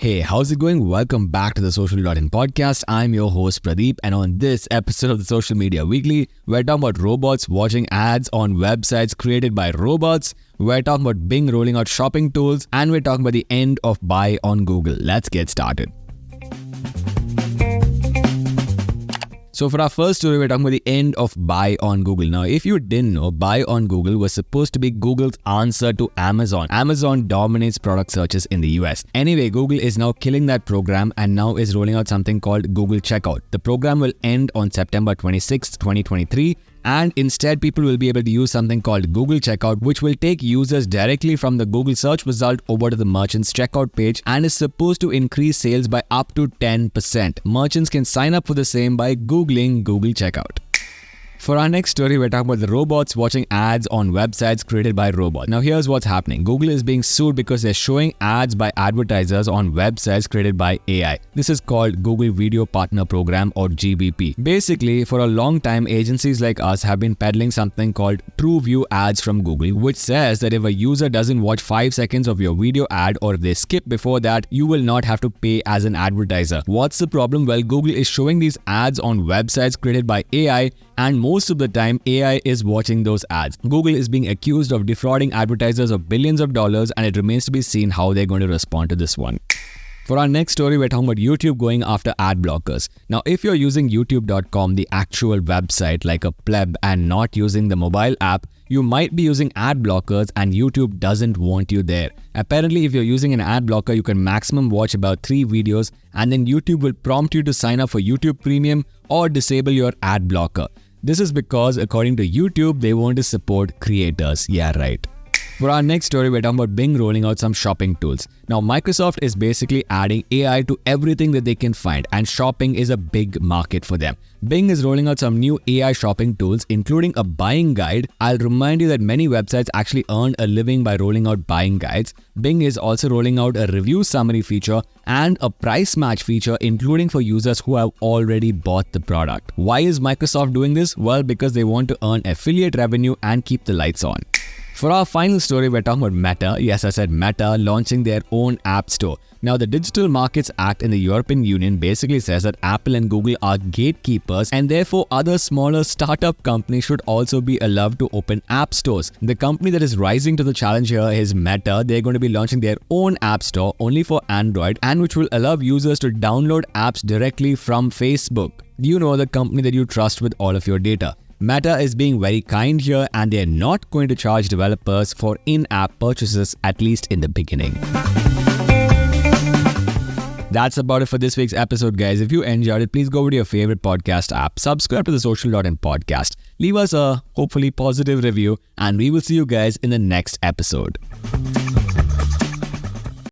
Hey, how's it going? Welcome back to the Social.in podcast. I'm your host Pradeep, and on this episode of the Social Media Weekly, we're talking about robots watching ads on websites created by robots. We're talking about Bing rolling out shopping tools, and we're talking about the end of buy on Google. Let's get started. So for our first story, we're talking about the end of buy on Google. Now, if you didn't know, buy on Google was supposed to be Google's answer to Amazon. Amazon dominates product searches in the US. Anyway, Google is now killing that program and now is rolling out something called Google Checkout. The program will end on September 26th, 2023. And instead, people will be able to use something called Google Checkout, which will take users directly from the Google search result over to the merchant's checkout page and is supposed to increase sales by up to 10%. Merchants can sign up for the same by Googling Google Checkout. For our next story, we're talking about the robots watching ads on websites created by robots. Now, here's what's happening. Google is being sued because they're showing ads by advertisers on websites created by AI. This is called Google Video Partner Program, or GVP. Basically, for a long time, agencies like us have been peddling something called TrueView ads from Google, which says that if a user doesn't watch 5 seconds of your video ad or if they skip before that, you will not have to pay as an advertiser. What's the problem? Well, Google is showing these ads on websites created by AI, and most of the time, AI is watching those ads. Google is being accused of defrauding advertisers of billions of dollars, and it remains to be seen how they're going to respond to this one. For our next story, we're talking about YouTube going after ad blockers. Now, if you're using youtube.com, the actual website like a pleb, and not using the mobile app, you might be using ad blockers and YouTube doesn't want you there. Apparently, if you're using an ad blocker, you can maximum watch about 3 videos, and then YouTube will prompt you to sign up for YouTube Premium or disable your ad blocker. This is because, according to YouTube, they want to support creators. Yeah, right. For our next story, we're talking about Bing rolling out some shopping tools. Now, Microsoft is basically adding AI to everything that they can find, and shopping is a big market for them. Bing is rolling out some new AI shopping tools, including a buying guide. I'll remind you that many websites actually earn a living by rolling out buying guides. Bing is also rolling out a review summary feature and a price match feature, including for users who have already bought the product. Why is Microsoft doing this? Well, because they want to earn affiliate revenue and keep the lights on. For our final story, we're talking about Meta. Yes, I said Meta launching their own app store. Now, the Digital Markets Act in the European Union basically says that Apple and Google are gatekeepers, and therefore other smaller startup companies should also be allowed to open app stores. The company that is rising to the challenge here is Meta. They're going to be launching their own app store only for Android, and which will allow users to download apps directly from Facebook. You know, the company that you trust with all of your data. Meta is being very kind here, and they're not going to charge developers for in-app purchases, at least in the beginning. That's about it for this week's episode, guys. If you enjoyed it, please go over to your favorite podcast app, subscribe to the Social.in podcast, leave us a hopefully positive review, and we will see you guys in the next episode.